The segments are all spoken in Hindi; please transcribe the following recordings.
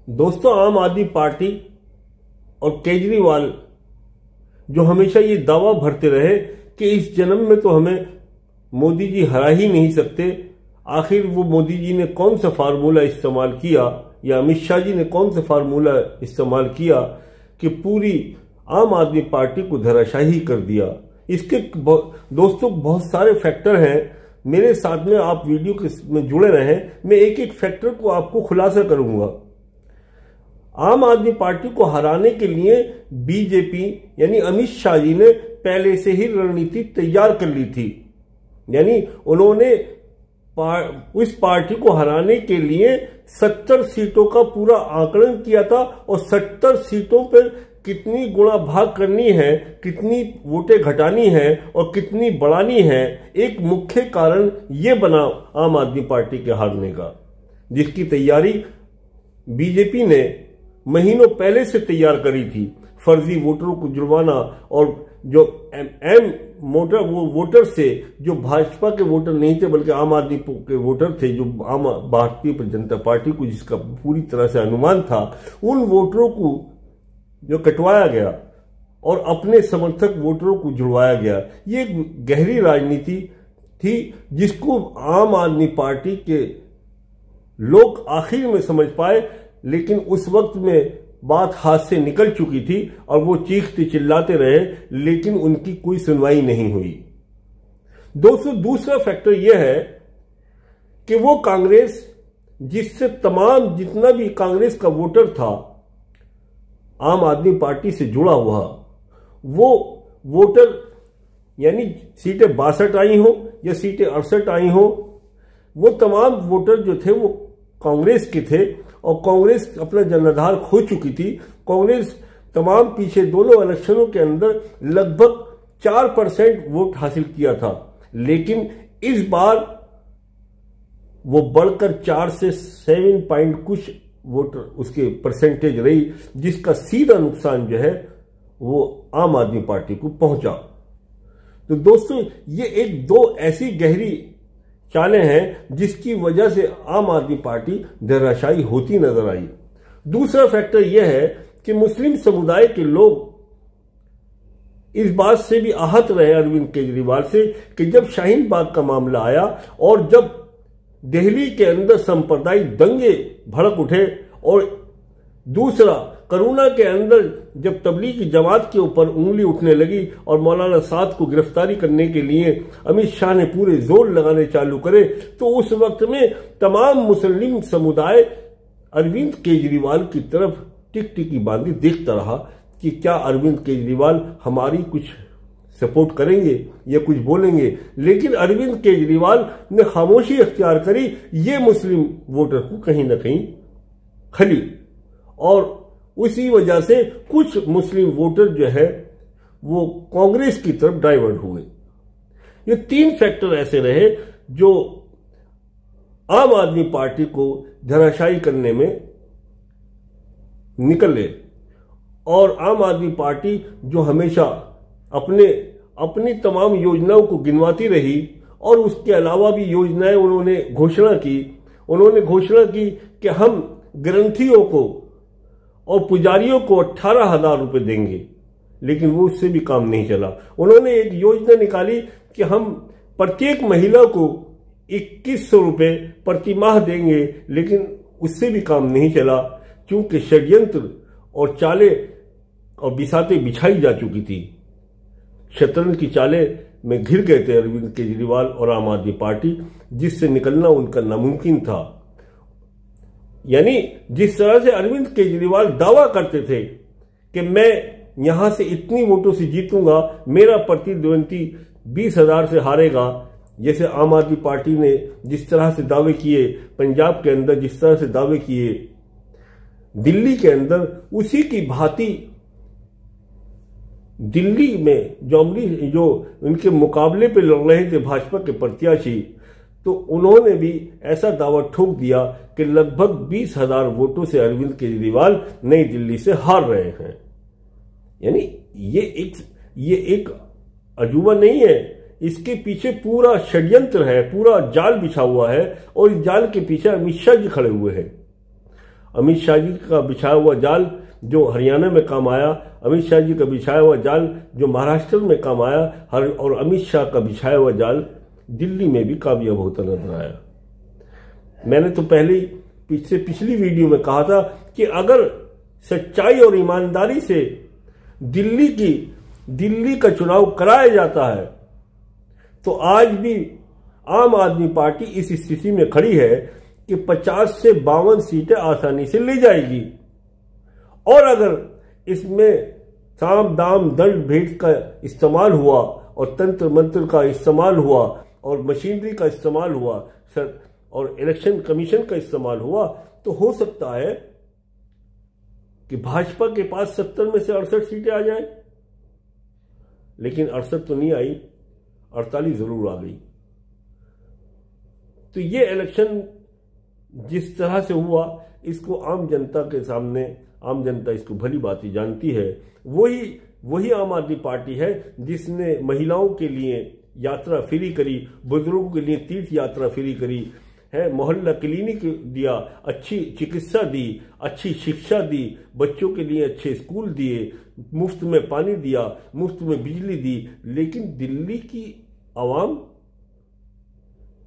दोस्तों, आम आदमी पार्टी और केजरीवाल जो हमेशा ये दावा भरते रहे कि इस जन्म में तो हमें मोदी जी हरा ही नहीं सकते, आखिर वो मोदी जी ने कौन सा फार्मूला इस्तेमाल किया या अमित शाह जी ने कौन सा फार्मूला इस्तेमाल किया कि पूरी आम आदमी पार्टी को धराशायी कर दिया। इसके दोस्तों बहुत सारे फैक्टर हैं। मेरे साथ में आप वीडियो में जुड़े रहें, मैं एक एक फैक्टर को आपको खुलासा करूंगा। आम आदमी पार्टी को हराने के लिए बीजेपी यानी अमित शाह जी ने पहले से ही रणनीति तैयार कर ली थी। यानी उन्होंने उस पार्टी को हराने के लिए 70 सीटों का पूरा आकलन किया था और 70 सीटों पर कितनी गुणा भाग करनी है, कितनी वोटें घटानी है और कितनी बढ़ानी है, एक मुख्य कारण ये बना आम आदमी पार्टी के हारने का, जिसकी तैयारी बीजेपी ने महीनों पहले से तैयार करी थी। फर्जी वोटरों को जुर्माना और जो वोटर से जो भाजपा के वोटर नहीं थे बल्कि आम आदमी के वोटर थे, जो आम भारतीय जनता पार्टी को जिसका पूरी तरह से अनुमान था, उन वोटरों को जो कटवाया गया और अपने समर्थक वोटरों को जुड़वाया गया। ये एक गहरी राजनीति थी जिसको आम आदमी पार्टी के लोग आखिर में समझ पाए, लेकिन उस वक्त में बात हाथ से निकल चुकी थी और वो चीखते चिल्लाते रहे, लेकिन उनकी कोई सुनवाई नहीं हुई। दोस्तों, दूसरा फैक्टर यह है कि वो कांग्रेस जिससे तमाम जितना भी कांग्रेस का वोटर था आम आदमी पार्टी से जुड़ा हुआ, वो वोटर यानी सीटें 62 आई हो या सीटें 68 आई हो, वो तमाम वोटर जो थे वो कांग्रेस के थे और कांग्रेस अपना जनाधार खो चुकी थी। कांग्रेस तमाम पीछे दोनों इलेक्शनों के अंदर लगभग 4% वोट हासिल किया था, लेकिन इस बार वो बढ़कर 4 से 7 पॉइंट कुछ वोटर उसके परसेंटेज रही, जिसका सीधा नुकसान जो है वो आम आदमी पार्टी को पहुंचा। तो दोस्तों, ये एक दो ऐसी गहरी चालें हैं जिसकी वजह से आम आदमी पार्टी धराशायी होती नजर आई। दूसरा फैक्टर यह है कि मुस्लिम समुदाय के लोग इस बात से भी आहत रहे अरविंद केजरीवाल से कि जब शाहीन बाग का मामला आया और जब दिल्ली के अंदर सांप्रदायिक दंगे भड़क उठे और दूसरा कोरोना के अंदर जब तबलीगी जमात के ऊपर उंगली उठने लगी और मौलाना साद को गिरफ्तारी करने के लिए अमित शाह ने पूरे जोर लगाने चालू करे, तो उस वक्त में तमाम मुस्लिम समुदाय अरविंद केजरीवाल की तरफ टिकटिकी बांधी देखता रहा कि क्या अरविंद केजरीवाल हमारी कुछ सपोर्ट करेंगे या कुछ बोलेंगे। लेकिन अरविंद केजरीवाल ने खामोशी अख्तियार करी, ये मुस्लिम वोटर को कहीं ना कहीं खली और उसी वजह से कुछ मुस्लिम वोटर जो है वो कांग्रेस की तरफ डाइवर्ट हुए। ये 3 फैक्टर ऐसे रहे जो आम आदमी पार्टी को धराशायी करने में निकले और आम आदमी पार्टी जो हमेशा अपनी तमाम योजनाओं को गिनवाती रही और उसके अलावा भी योजनाएं उन्होंने घोषणा की कि हम ग्रंथियों को और पुजारियों को 18,000 रुपए देंगे, लेकिन वो उससे भी काम नहीं चला। उन्होंने एक योजना निकाली कि हम प्रत्येक महिला को 2100 रुपए प्रति माह देंगे, लेकिन उससे भी काम नहीं चला, क्योंकि षड्यंत्र और चालें और बिसातें बिछाई जा चुकी थी। शतरंज की चालें में घिर गए थे अरविंद केजरीवाल और आम आदमी पार्टी, जिससे निकलना उनका नामुमकिन था। यानी जिस तरह से अरविंद केजरीवाल दावा करते थे कि मैं यहां से इतनी वोटों से जीतूंगा, मेरा प्रतिद्वंदी 20,000 से हारेगा, जैसे आम आदमी पार्टी ने जिस तरह से दावे किए जो के अंदर, जिस तरह से दावे किए दिल्ली के अंदर, उसी की भांति दिल्ली में जो उनके मुकाबले पे लड़ रहे थे भाजपा के प्रत्याशी, तो उन्होंने भी ऐसा दावा ठोक दिया कि लगभग 20,000 वोटों से अरविंद केजरीवाल नई दिल्ली से हार रहे हैं। यानी ये एक अजूबा नहीं है, इसके पीछे पूरा षड्यंत्र है, पूरा जाल बिछा हुआ है और इस जाल के पीछे अमित शाह जी खड़े हुए हैं। अमित शाह जी का बिछाया हुआ जाल जो हरियाणा में काम आया, अमित शाह जी का बिछाया हुआ जाल जो महाराष्ट्र में काम आया, और अमित शाह का बिछाया हुआ जाल दिल्ली में भी कामयाब होता नजर आया। मैंने तो पहले पिछली वीडियो में कहा था कि अगर सच्चाई और ईमानदारी से दिल्ली का चुनाव कराया जाता है तो आज भी आम आदमी पार्टी इस स्थिति में खड़ी है कि 50 से 52 सीटें आसानी से ले जाएगी। और अगर इसमें साम दाम दंड भेद का इस्तेमाल हुआ और तंत्र मंत्र का इस्तेमाल हुआ और मशीनरी का इस्तेमाल हुआ और इलेक्शन कमीशन का इस्तेमाल हुआ तो हो सकता है कि भाजपा के पास 70 में से 68 सीटें आ जाएं। लेकिन 68 तो नहीं आई, 48 जरूर आ गई। तो ये इलेक्शन जिस तरह से हुआ इसको आम जनता के सामने, आम जनता इसको भली भांति जानती है। वही आम आदमी पार्टी है जिसने महिलाओं के लिए यात्रा फ्री करी, बुजुर्गों के लिए तीर्थ यात्रा फ्री करी है, मोहल्ला क्लिनिक दिया, अच्छी चिकित्सा दी, अच्छी शिक्षा दी, बच्चों के लिए अच्छे स्कूल दिए, मुफ्त में पानी दिया, मुफ्त में बिजली दी। लेकिन दिल्ली की आवाम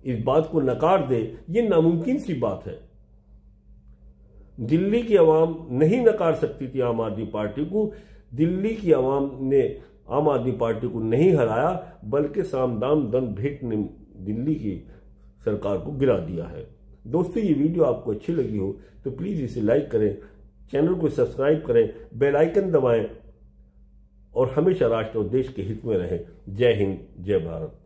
इस बात को नकार दे, ये नामुमकिन सी बात है। दिल्ली की आवाम नहीं नकार सकती थी आम आदमी पार्टी को। दिल्ली की आवाम ने आम आदमी पार्टी को नहीं हराया, बल्कि साम दाम दंड भेंट ने दिल्ली की सरकार को गिरा दिया है। दोस्तों, ये वीडियो आपको अच्छी लगी हो तो प्लीज इसे लाइक करें, चैनल को सब्सक्राइब करें, बेल आइकन दबाएं और हमेशा राष्ट्र और देश के हित में रहें। जय हिंद, जय भारत।